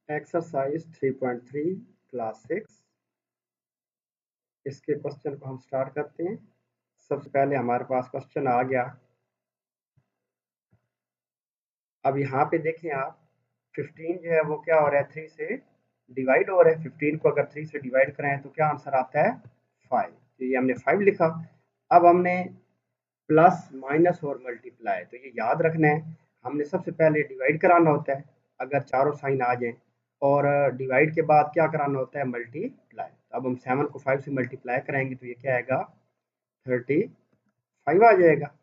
Exercise 3.3 class 6। इसके question को हम स्टार्ट करते हैं। सबसे पहले हमारे पास क्वेश्चन आ गया। अब यहाँ पे देखें आप 15 जो है वो क्या हो रहा है 3 से डिवाइड हो रहा है। 15 को अगर 3 से डिवाइड करें तो क्या आंसर आता है 5। तो ये हमने 5 लिखा। अब हमने प्लस माइनस और मल्टीप्लाई, तो ये याद रखना है। हमने सबसे पहले डिवाइड कराना होता है अगर चारों साइन आ जाएं, और डिवाइड के बाद क्या कराना होता है मल्टीप्लाई। अब हम 7 को 5 से मल्टीप्लाई कराएंगे तो ये क्या आएगा 35 आ जाएगा।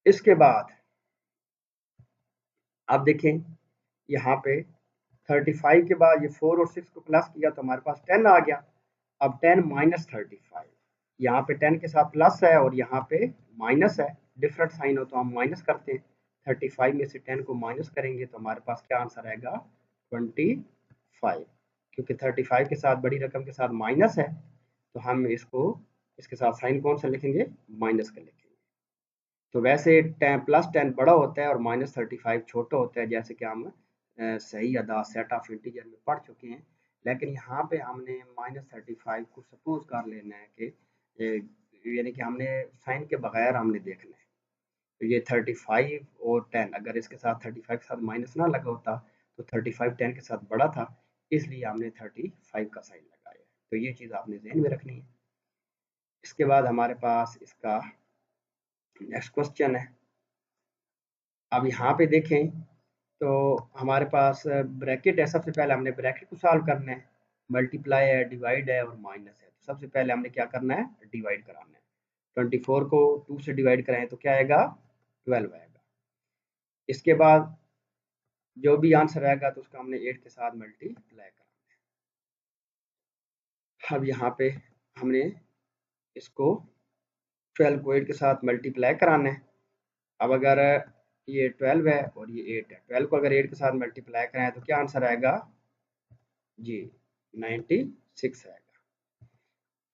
इसके बाद आप देखें यहाँ पे 35 के बाद ये 4 और 6 को प्लस किया तो हमारे पास 10 आ गया। अब 10 माइनस 35, यहाँ पे 10 के साथ प्लस है और यहाँ पे माइनस है। डिफरेंट साइन हो तो हम माइनस करते हैं। 35 में से 10 को माइनस करेंगे तो हमारे पास क्या आंसर आएगा 25। क्योंकि 35 के साथ बड़ी रकम के साथ माइनस है तो हम इसको इसके साथ साइन कौन सा लिखेंगे माइनस का लिखेंगे। तो वैसे 10 प्लस 10 बड़ा होता है और माइनस 35 छोटा होता है, जैसे कि हम सही अदा सेट ऑफ इंटीजर में पढ़ चुके हैं। लेकिन यहाँ पे हमने माइनस 35 को सपोज कर लेना है कि यानी कि हमने साइन के बगैर हमने देखना है। तो ये 35 और 10, अगर इसके साथ 35 के साथ माइनस ना लगा होता तो 35 10 के साथ बड़ा था, इसलिए हमने 35 का साइन लगाया है। तो ये चीज़ आपने ध्यान में रखनी है। इसके बाद हमारे पास इसका नेक्स्ट क्वेश्चन है। अब यहाँ पे देखें तो हमारे पास ब्रैकेट है। सबसे पहले हमने ब्रैकेट को सॉल्व करना है। मल्टीप्लाई है, डिवाइड है और माइनस है। तो सबसे पहले हमने क्या करना है डिवाइड कराना है। 24 को 2 से डिवाइड कराएं तो क्या आएगा 12 आएगा। इसके बाद जो भी आंसर आएगा तो उसका हमने 8 के साथ मल्टीप्लाई कराना है। अब यहाँ पे हमने इसको 12 को 8 के साथ मल्टीप्लाई कराना है। अब अगर ये 12 है और ये 8 है, 12 को अगर 8 के साथ मल्टीप्लाई कराएं तो क्या आंसर आएगा जी 96 आएगा।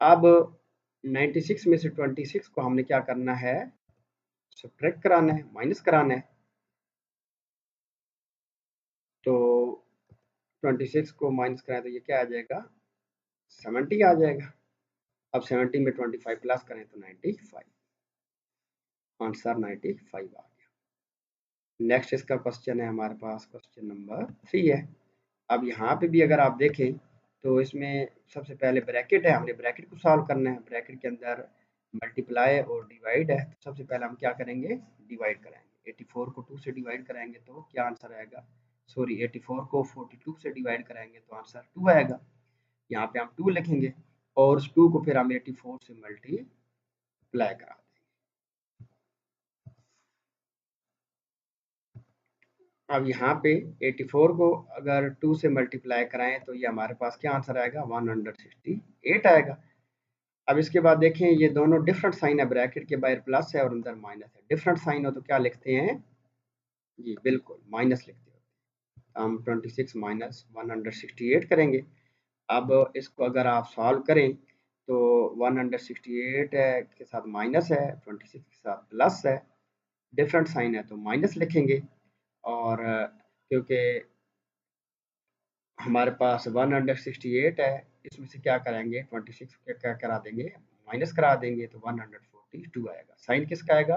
अब 96 में से 26 को हमने क्या करना है सब्ट्रैक्ट कराना है, माइनस कराना है। तो 26 को माइनस कराएं तो ये क्या आ जाएगा 70 आ जाएगा। अब 70 में 25 प्लस करें तो 95, आंसर 95 आ गया। नेक्स्ट इसका क्वेश्चन है हमारे पास क्वेश्चन नंबर 3 है। अब यहाँ पे भी अगर आप देखें तो इसमें सबसे पहले ब्रैकेट है, हमने ब्रैकेट को सॉल्व करना है। ब्रैकेट के अंदर मल्टीप्लाई और डिवाइड है। तो सबसे पहले हम क्या करेंगे डिवाइड कराएंगे। 84 को 2 से डिवाइड कराएंगे तो क्या आंसर आएगा, सॉरी 84 को 42 से डिवाइड कराएंगे तो आंसर 2 आएगा। यहाँ पे हम 2 लिखेंगे और उस 2 को फिर हम 84 से मल्टीप्लाई करा देंगे। अब यहाँ पे 84 को अगर 2 से मल्टीप्लाई कराएं तो ये हमारे पास क्या आंसर आएगा 168 आएगा। अब इसके बाद देखें ये दोनों डिफरेंट साइन है, ब्रैकेट के बाहर प्लस है और अंदर माइनस है। डिफरेंट साइन हो तो क्या लिखते हैं जी बिल्कुल माइनस लिखते हैं। हम 26 माइनस 168 करेंगे। अब इसको अगर आप सॉल्व करें तो 168 है के साथ माइनस है, 26 के साथ प्लस है। डिफरेंट साइन है तो माइनस लिखेंगे। और क्योंकि हमारे पास 168 है, इसमें से क्या करेंगे 26 क्या करा देंगे माइनस करा देंगे तो 142 आएगा। साइन किसका आएगा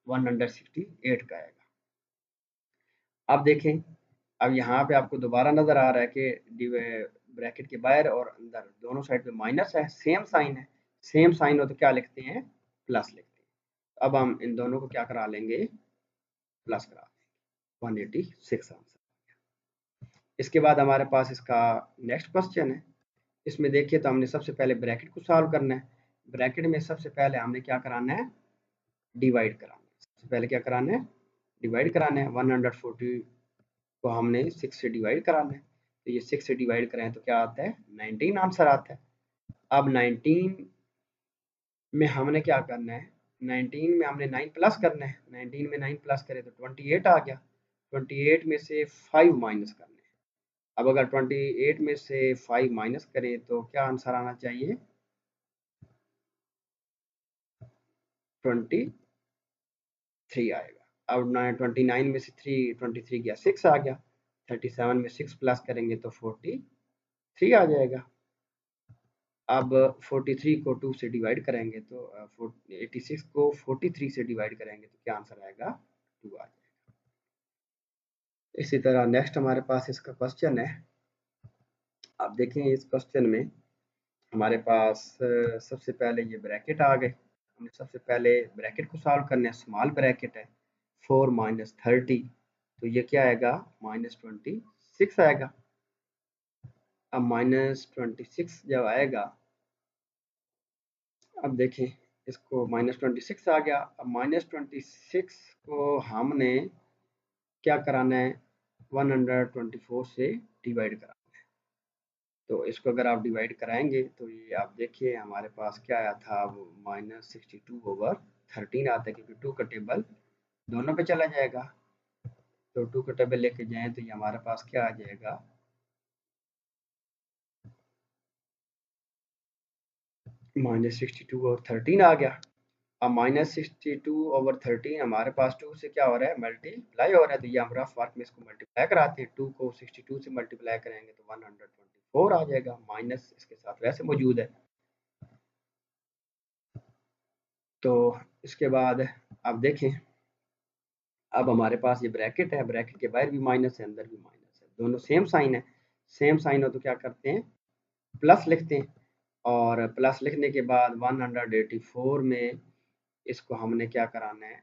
168 का आएगा। अब देखें अब यहाँ पे आपको दोबारा नजर आ रहा है कि ब्रैकेट के बाहर और अंदर दोनों साइड पे माइनस है, सेम साइन है। सेम साइन हो तो क्या लिखते हैं प्लस लिखते हैं। अब हम इन दोनों को क्या करा लेंगे प्लस करा देंगे 186 आंसर। इसके बाद हमारे पास इसका नेक्स्ट क्वेश्चन है। इसमें देखिए तो हमने सबसे पहले ब्रैकेट को सॉल्व करना है। ब्रैकेट में सबसे पहले हमने क्या कराना है डिवाइड कराना है। सबसे पहले क्या कराना है डिवाइड कराना है। 140 को हमने 6 से डिवाइड कराना है। तो ये 6 से डिवाइड करें तो क्या आता है 19 आंसर आता है। अब 19 में हमने क्या करना है 19 में हमने 9 प्लस करना है। 19 में 9 प्लस करें तो 28 आ गया। 28 में से 5 माइनस करना है। अब अगर 28 में से 5 माइनस करें तो क्या आंसर आना चाहिए 23 आएगा। अब 29 में से 3 23 गया 6 आ गया। 37 में 6 प्लस करेंगे तो 43 आ जाएगा। अब 43 को 2 से डिवाइड करेंगे तो 86 को 43 से डिवाइड करेंगे तो क्या आंसर आएगा, 2 आ जाएगा। इसी तरह नेक्स्ट हमारे पास इसका क्वेश्चन है। आप देखें इस क्वेश्चन में हमारे पास सबसे पहले ये ब्रैकेट आ गए। हमने सबसे पहले ब्रैकेट को सॉल्व करना है। स्मॉल ब्रैकेट है 4 माइनस 30, तो ये क्या आएगा, -26 आएगा। अब -26 जब आएगा, अब देखें इसको -26 आ गया। अब -26 को हमने क्या कराना है, 124 से डिवाइड कराना है। तो इसको अगर आप डिवाइड कराएंगे तो ये आप देखिए हमारे पास क्या आया था, वो -62/13 आता है, क्योंकि 2 का टेबल दोनों पे चला जाएगा। तो 2 का टेबल लेके जाएं तो ये हमारे पास क्या आ जाएगा, -62/13 आ गया। अब -62/13 हमारे पास 2 से क्या हो रहा है, मल्टीप्लाई हो रहा है, तो ये हम रफ वर्क में इसको मल्टीप्लाई कराते हैं। 2 को 62 से मल्टीप्लाई करेंगे तो 124 आ जाएगा, माइनस इसके साथ वैसे मौजूद है। तो इसके बाद आप देखें, अब हमारे पास ये ब्रैकेट है, ब्रैकेट के बाहर भी माइनस है, अंदर भी माइनस है, दोनों सेम साइन है। सेम साइन हो तो क्या करते हैं, प्लस लिखते हैं। और प्लस लिखने के बाद 184 में इसको हमने क्या कराना है,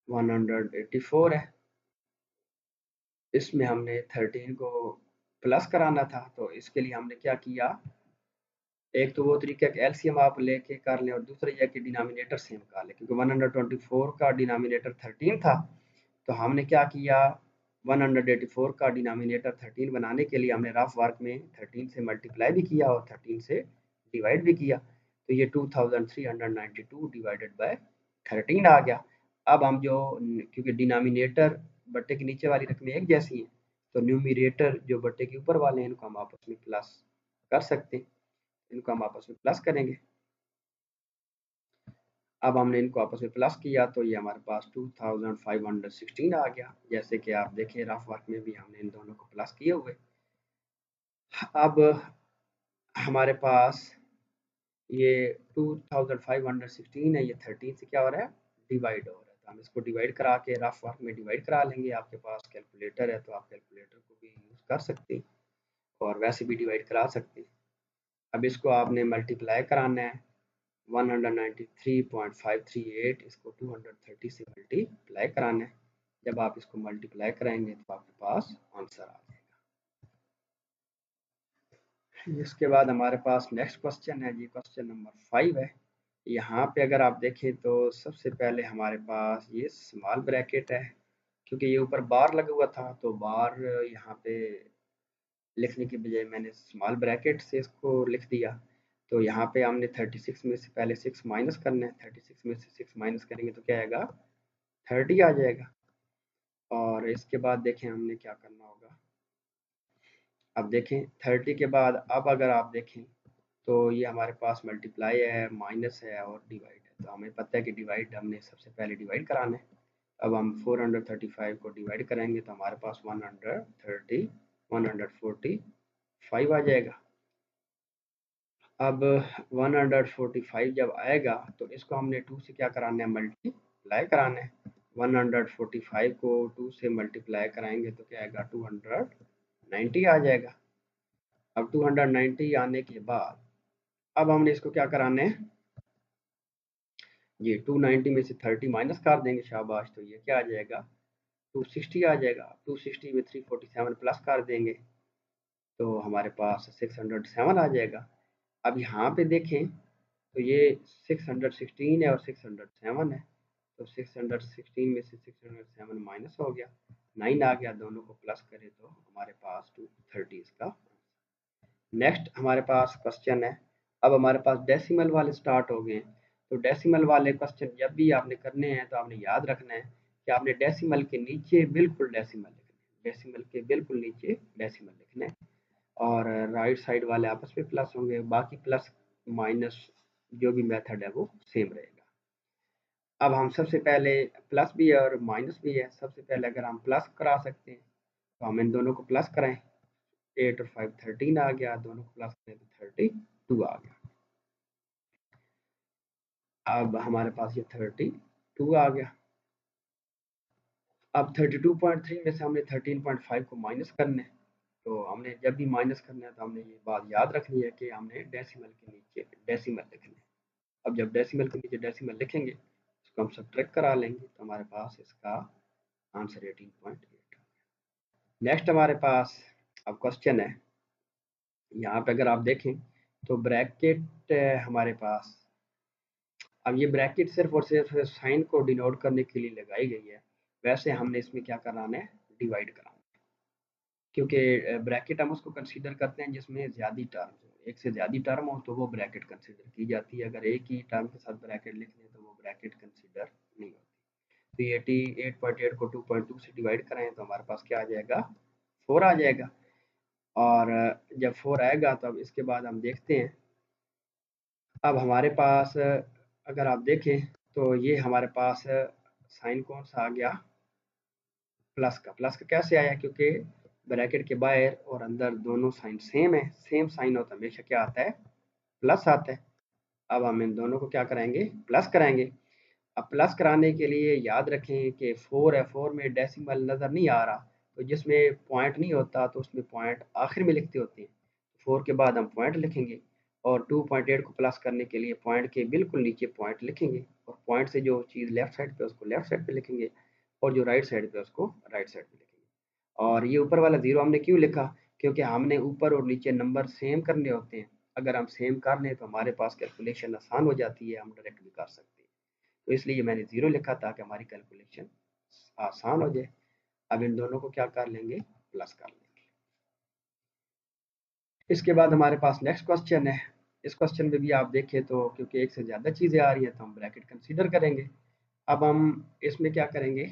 184 है, इसमें हमने 13 को प्लस कराना था। तो इसके लिए हमने क्या किया, एक तो वो तरीका कि एलसीएम आप लेके कर लें, और दूसरा यह कि डिनोमिनेटर सेम कर लें, क्योंकि 124 का डिनोमिनेटर 13 था। तो हमने क्या किया, 184 का डिनोमिनेटर 13 बनाने के लिए हमने रफ वर्क में 13 से मल्टीप्लाई भी किया और 13 से डिवाइड भी किया। तो ये 2392 डिवाइडेड बाय 13 आ गया। अब हम जो, क्योंकि डिनोमिनेटर बट्टे के नीचे वाली रकमें एक जैसी हैं, तो न्यूमरेटर जो बट्टे के ऊपर वाले हैं इनको हम आपस में प्लस कर सकते हैं। इनको हम आपस में प्लस करेंगे। अब हमने इनको आपस में प्लस किया तो ये हमारे पास 2516 आ गया। जैसे कि आप देखें रफ वर्क में भी हमने इन दोनों को प्लस किए हुए। अब हमारे पास ये 2516 है, ये 13 से क्या हो रहा है, डिवाइड हो रहा है। तो हम इसको डिवाइड करा के रफ वर्क में डिवाइड करा लेंगे। आपके पास कैलकुलेटर है तो आप कैलकुलेटर को भी यूज़ कर सकते हैं और वैसे भी डिवाइड करा सकते हैं। अब इसको आपने मल्टीप्लाई कराना है, 193.538 इसको 230 से मल्टीप्लाई कराना है। जब आप इसको मल्टीप्लाई कराएंगे तो आपके पास आंसर आ जाएगा। इसके बाद हमारे पास नेक्स्ट क्वेश्चन है जी, क्वेश्चन नंबर 5 है। यहाँ पे अगर आप देखें तो सबसे पहले हमारे पास ये स्मॉल ब्रैकेट है, क्योंकि ये ऊपर बार लगा हुआ था तो बार यहाँ पे लिखने की बजाय मैंने स्मॉल ब्रैकेट से इसको लिख दिया। तो यहाँ पे हमने 36 में से पहले 6 माइनस करना है। 36 में से 6 माइनस करेंगे तो क्या आएगा, 30 आ जाएगा। और इसके बाद देखें हमने क्या करना होगा। अब देखें 30 के बाद अब अगर आप देखें तो ये हमारे पास मल्टीप्लाई है, माइनस है और डिवाइड है। तो हमें पता है कि डिवाइड हमने सबसे पहले डिवाइड कराना है। अब हम 435 को डिवाइड करेंगे तो हमारे पास 145 आ जाएगा। अब 145 जब आएगा तो इसको हमने 2 से क्या कराना है, मल्टीप्लाई कराना है। 145 को 2 से मल्टीप्लाई कराएंगे तो क्या आएगा, 290 आ जाएगा। अब 290 आने के बाद अब हमने इसको क्या कराना है, ये 290 में से 30 माइनस कर देंगे, शाबाश। तो ये क्या आ जाएगा, 260 आ जाएगा। 260 में 347 प्लस कर देंगे तो हमारे पास 607 आ जाएगा। अब यहाँ पे देखें तो ये 616 है और 607 है। तो 616 में से 607 माइनस हो गया, 9 आ गया। दोनों को प्लस करें तो हमारे पास 230 इसका। नेक्स्ट हमारे पास क्वेश्चन है। अब हमारे पास डेसिमल वाले स्टार्ट हो गए। तो डेसिमल वाले क्वेश्चन जब भी आपने करने हैं तो आपने याद रखना है कि आपने डेसिमल के नीचे बिल्कुल डेसिमल लिखना है, डेसिमल के बिल्कुल नीचे डेसिमल लिखना है। और राइट साइड वाले आपस में प्लस होंगे, बाकी प्लस माइनस जो भी मेथड है वो सेम रहेगा। अब हम सबसे पहले प्लस भी है और माइनस भी है। सबसे पहले अगर हम प्लस करा सकते हैं तो हम इन दोनों को प्लस कराएं, 8 और 5 13 आ गया, दोनों को प्लस करें तो 32 आ गया। अब हमारे पास ये 32 आ गया। अब 32.3 में से हमने 13.5 को माइनस करना है। तो हमने जब भी माइनस करना है तो हमने ये बात याद रखनी है कि हमने डेसिमल के नीचे डेसिमल लिखना है। अब जब डेसिमल के नीचे डेसिमल लिखेंगे उसको हम सब्ट्रैक्ट करा लेंगे, तो हमारे पास इसका आंसर 18.8। नेक्स्ट हमारे पास अब क्वेश्चन है, यहाँ पे अगर आप देखें तो ब्रैकेट हमारे पास, अब ये ब्रैकेट सिर्फ और सिर्फ साइन को डिनोट करने के लिए लगाई गई है। वैसे हमने इसमें क्या कराना है, डिवाइड कराना है, क्योंकि ब्रैकेट हम उसको कंसीडर करते हैं जिसमें ज़्यादा टर्म्स हो, एक से ज़्यादा टर्म हो तो वो ब्रैकेट कंसीडर की जाती है। अगर एक ही टर्म के साथ ब्रैकेट लिख लें तो वो ब्रैकेट कंसीडर नहीं होती। तो ये 88.8 को 2.2 से डिवाइड कराएं तो हमारे पास क्या आ जाएगा, 4 आ जाएगा। और जब 4 आएगा तो अब इसके बाद हम देखते हैं, अब हमारे पास अगर आप देखें तो ये हमारे पास साइन कौन सा आ गया, प्लस का। प्लस का कैसे आया, क्योंकि ब्रैकेट के बाहर और अंदर दोनों साइन सेम है, सेम साइन होता है हमेशा क्या आता है, प्लस आता है। अब हम इन दोनों को क्या कराएंगे, प्लस कराएंगे। अब प्लस कराने के लिए याद रखें कि 4 है, 4 में डेसिमल नज़र नहीं आ रहा, तो जिसमें पॉइंट नहीं होता तो उसमें पॉइंट आखिर में लिखते होते हैं। 4 के बाद हम पॉइंट लिखेंगे और 2.8 को प्लस करने के लिए पॉइंट के बिल्कुल नीचे पॉइंट लिखेंगे, और पॉइंट से जो चीज़ लेफ्ट साइड पे उसको लेफ्ट साइड पे लिखेंगे, और जो राइट साइड पे उसको राइट साइड पे लिखेंगे। और ये ऊपर वाला 0 हमने क्यों लिखा, क्योंकि हमने ऊपर और नीचे नंबर सेम करने होते हैं। अगर हम सेम कर लें तो हमारे पास कैलकुलेशन आसान हो जाती है, हम डायरेक्ट भी कर सकते हैं। तो इसलिए मैंने 0 लिखा ताकि हमारी कैलकुलेशन आसान हो जाए। अब इन दोनों को क्या कर लेंगे, प्लस कर लेंगे। इसके बाद हमारे पास नेक्स्ट क्वेश्चन है। इस क्वेश्चन में भी आप देखें तो क्योंकि एक से ज़्यादा चीज़ें आ रही हैं तो हम ब्रैकेट कंसीडर करेंगे। अब हम इसमें क्या करेंगे,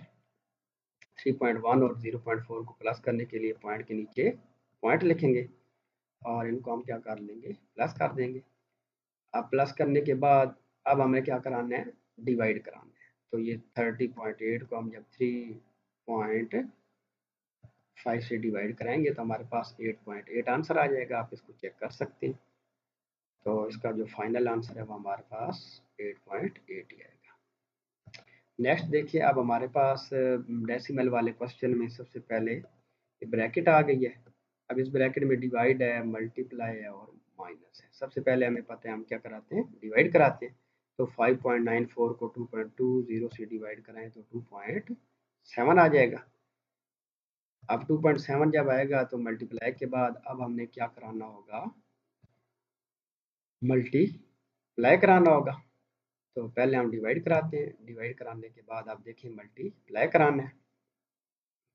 3.1 और 0.4 को प्लस करने के लिए पॉइंट के नीचे पॉइंट लिखेंगे और इनको हम क्या कर लेंगे, प्लस कर देंगे। अब प्लस करने के बाद अब हमें क्या कराना है, डिवाइड कराना है। तो ये 30.8 को हम जब 3.5 से डिवाइड कराएंगे तो हमारे पास 8.8 आंसर आ जाएगा। आप इसको चेक कर सकते हैं। तो इसका जो फाइनल आंसर है वो हमारे पास 8.8 ही आएगा। नेक्स्ट देखिए, अब हमारे पास डेसिमल वाले क्वेश्चन में सबसे पहले ब्रैकेट आ गई है। अब इस ब्रैकेट में डिवाइड है, मल्टीप्लाई है और माइनस है। सबसे पहले हमें पता है हम क्या कराते हैं, डिवाइड कराते हैं। तो 5.94 को 2.20 से डिवाइड कराएं तो 2.7 आ जाएगा। अब 2.7 जब आएगा तो मल्टीप्लाई के बाद अब हमने क्या कराना होगा, मल्टीप्लाई कराना होगा। तो पहले हम डिवाइड कराते हैं, डिवाइड कराने के बाद आप देखें मल्टीप्लाई कराना है।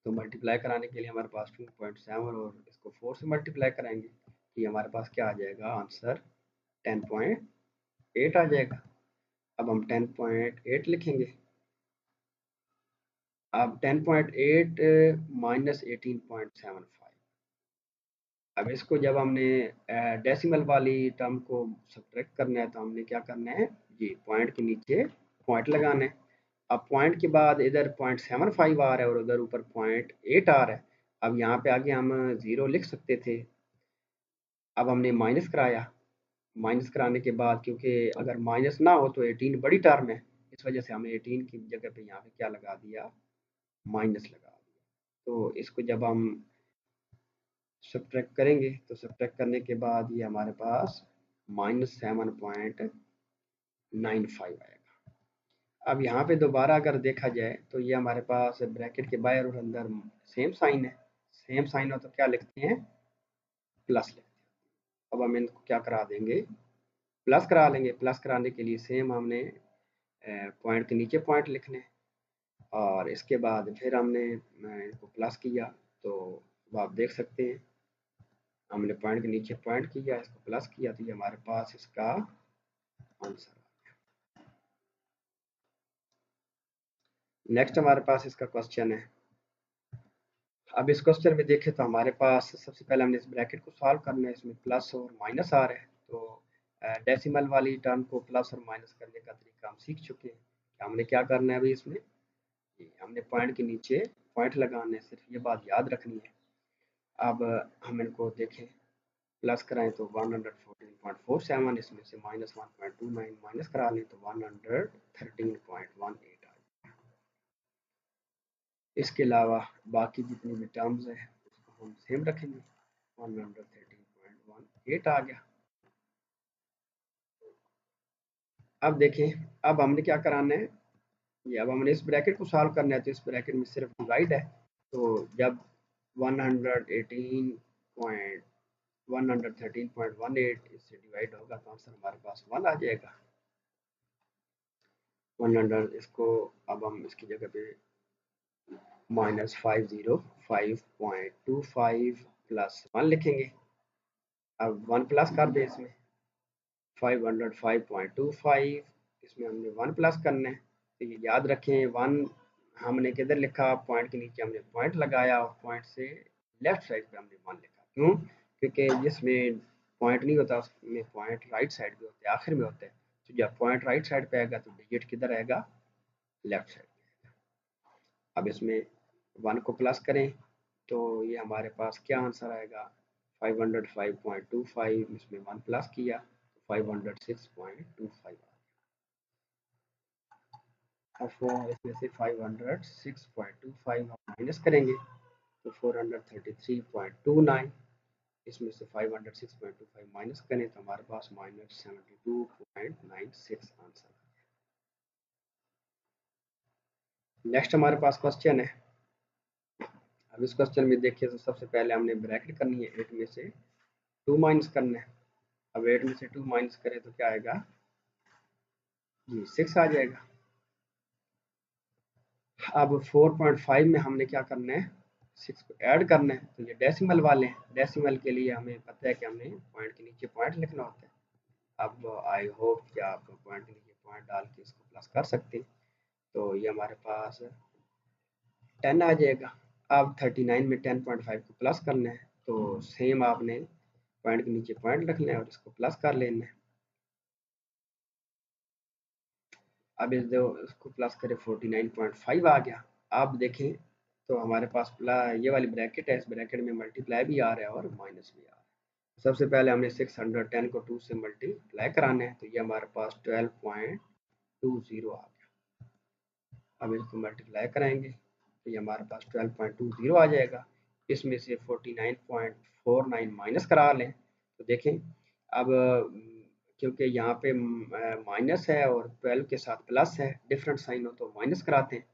तो मल्टीप्लाई कराने के लिए हमारे पास 2.7 और इसको 4 से मल्टीप्लाई कराएंगे तो ये हमारे पास क्या आ जाएगा, आंसर 10.8 आ जाएगा। अब हम 10.8 लिखेंगे। अब 10.8 माइनस 18.75। अब इसको जब हमने डेसिमल वाली टर्म को सब्ट्रैक्ट करना है तो हमने क्या करना है, जी पॉइंट के नीचे पॉइंट लगाना है। अब पॉइंट के बाद इधर 0.75 आ रहा है और उधर ऊपर 0.8 आ रहा है। अब यहाँ पे आगे हम 0 लिख सकते थे। अब हमने माइनस कराया, माइनस कराने के बाद क्योंकि अगर माइनस ना हो तो 18 बड़ी टर्म है, इस वजह से हमने 18 की जगह पे यहाँ पे क्या लगा दिया, माइनस लगा दिया। तो इसको जब हम सब्ट्रैक्ट करेंगे तो सब्ट्रैक्ट करने के बाद ये हमारे पास -7.95 आएगा। अब यहाँ पे दोबारा अगर देखा जाए तो ये हमारे पास ब्रैकेट के बाहर और अंदर सेम साइन है। सेम साइन हो तो क्या लिखते हैं, प्लस लिखते हैं। अब हम इनको क्या करा देंगे, प्लस करा लेंगे। प्लस कराने के लिए सेम हमने पॉइंट के नीचे पॉइंट लिखने और इसके बाद फिर हमने इनको प्लस किया। तो अब आप देख सकते हैं हमने पॉइंट के नीचे पॉइंट किया, इसको प्लस किया, तो ये हमारे पास इसका आंसर। नेक्स्ट हमारे पास इसका क्वेश्चन है। अब इस क्वेश्चन में देखें तो हमारे पास सबसे पहले हमने इस ब्रैकेट को सॉल्व करना है। इसमें प्लस और माइनस आ रहा है, तो डेसिमल वाली टर्म को प्लस और माइनस करने का तरीका हम सीख चुके हैं। कि हमने क्या करना है अभी इसमें, हमने पॉइंट के नीचे पॉइंट लगाना है, सिर्फ ये बात याद रखनी है। अब हम इनको देखें, प्लस कराएं तो 114.47, इसमें से -1.29 माइनस करा लें तो 113.18 आ जाए। इसके अलावा बाकी जितनी भी टर्म्स है उसको हम सेम रखेंगे, 113.18 आ गया। अब देखें, अब हमने क्या कराना है, ये अब हमने इस ब्रैकेट को सॉल्व करना है, तो इस ब्रैकेट में सिर्फ डिवाइड है, तो जब 113.18 इससे डिवाइड होगा तो आंसर हमारे पास 1 आ जाएगा। 100 इसको अब हम इसकी जगह पे -505.25 प्लस 1 लिखेंगे। अब 1 प्लस कर दें इसमें, 505.25 इसमें हमने 1 प्लस करना है। तो ये याद रखें, 1 हमने किधर लिखा, पॉइंट के नीचे हमने पॉइंट लगाया और पॉइंट से लेफ्ट साइड पे हमने 1 लिखा। क्यों? क्योंकि जिसमें पॉइंट नहीं होता उसमें पॉइंट राइट साइड पे होते हैं, आखिर में होते हैं। तो जब पॉइंट राइट साइड पे आएगा तो डिजिट किधर आएगा, लेफ्ट साइड पे। अब इसमें 1 को प्लस करें तो ये हमारे पास क्या आंसर आएगा, 505.25, इसमें 1 प्लस किया तो 506.25 अब इसमें से 506.25 हम माइनस करेंगे तो 433.29, इसमें से 506.25 माइनस करें तो हमारे पास -72.96 आंसर। नेक्स्ट हमारे पास क्वेश्चन है। अब इस क्वेश्चन में देखिए, तो सबसे पहले हमने ब्रैकेट करनी है, 8 में से 2 माइनस करना है। अब 8 में से 2 माइनस करें तो क्या आएगा जी, 6 आ जाएगा। अब 4.5 में हमने क्या करना है, 6 को ऐड करना है, तो ये डेसिमल वाले हैं, डेसिमल के लिए हमें पता है कि हमने पॉइंट के नीचे पॉइंट लिखना होता है। अब आई होप कि आप पॉइंट के नीचे पॉइंट डाल के इसको प्लस कर सकते हैं, तो ये हमारे पास 10 आ जाएगा। अब 39 में 10.5 को प्लस करना है, तो सेम आपने पॉइंट के नीचे पॉइंट रखना है और इसको प्लस कर लेना है। अब इसको प्लस करें 49.5 आ गया। अब देखें तो हमारे पास ये वाली ब्रैकेट है, इस ब्रैकेट में मल्टीप्लाई भी आ रहा है और माइनस भी आ रहा है। सबसे पहले हमने 610 को 2 से मल्टीप्लाई कराना है, तो ये हमारे पास 12.20 आ गया। अब इसको मल्टीप्लाई कराएंगे तो ये हमारे पास 12.20 आ जाएगा। इसमें से 49.49 माइनस करा लें तो देखें, अब क्योंकि यहाँ पे माइनस है और 12 के साथ प्लस है, डिफरेंट साइन हो तो माइनस कराते हैं।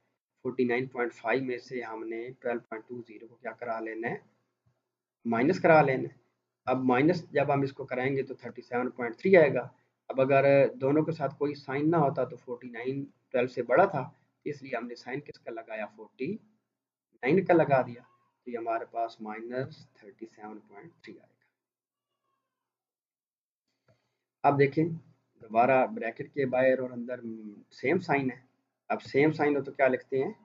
49.5 में से हमने 12.20 को क्या करा लेना है, माइनस करा लेना है। अब माइनस जब हम इसको कराएंगे तो 37.3 आएगा। अब अगर दोनों के साथ कोई साइन ना होता तो 49 12 से बड़ा था, इसलिए हमने साइन किसका लगाया, 49 का लगा दिया, तो ये हमारे पास -37.3 आएगा। अब देखें, दोबारा ब्रैकेट के बाहर और अंदर सेम साइन है। अब सेम साइन हो तो क्या लिखते हैं,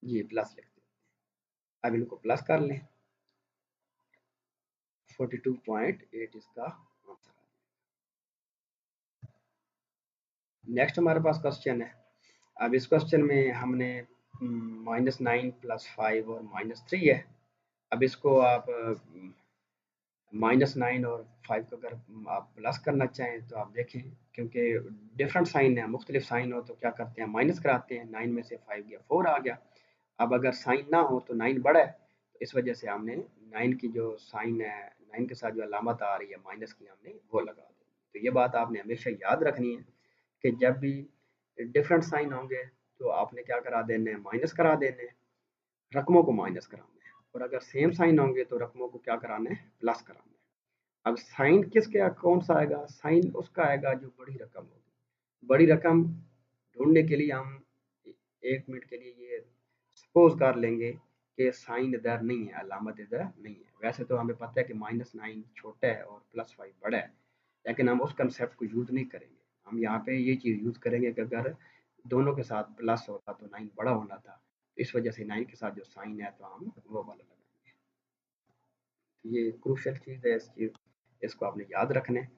ये प्लस लिखते हैं। अब इनको प्लस कर लें, 42.8 इसका आंसर है। नेक्स्ट हमारे पास क्वेश्चन है। अब इस क्वेश्चन में हमने -9 + 5 और -3 है। अब इसको आप -9 और 5 को अगर आप प्लस करना चाहें तो आप देखें, क्योंकि डिफरेंट साइन है, मुख्तलिफ साइन हो तो क्या करते हैं, माइनस कराते हैं। 9 में से 5 गया 4 आ गया। अब अगर साइन ना हो तो 9 बड़ा है, तो इस वजह से हमने 9 की जो साइन है, 9 के साथ जो अलामत आ रही है माइनस की, हमने वो लगा दी। तो ये बात आपने हमेशा याद रखनी है कि जब भी डिफरेंट साइन होंगे तो आपने क्या करा देना है, माइनस करा देना है, रकमों को माइनस कराना है। और अगर सेम साइन होंगे तो रकमों को क्या कराना है, प्लस कराना है। अब साइन किसके कौन सा आएगा, साइन उसका आएगा जो बड़ी रकम होगी। बड़ी रकम ढूंढने के लिए हम 1 मिनट के लिए ये सपोज कर लेंगे कि साइन इधर नहीं है, अलामत इधर नहीं है। वैसे तो हमें पता है कि -9 छोटा है और +5 बड़ा है, लेकिन हम उस कंसेप्ट को यूज़ नहीं करेंगे। हम यहाँ पे ये चीज़ यूज़ करेंगे कि अगर दोनों के साथ प्लस होता तो 9 बड़ा होना था, इस वजह से 9 के साथ जो साइन है तो हम वो वाला लगाएंगे। ये क्रूशल चीज़ है, इस चीज़ इसको आपने याद रखना है।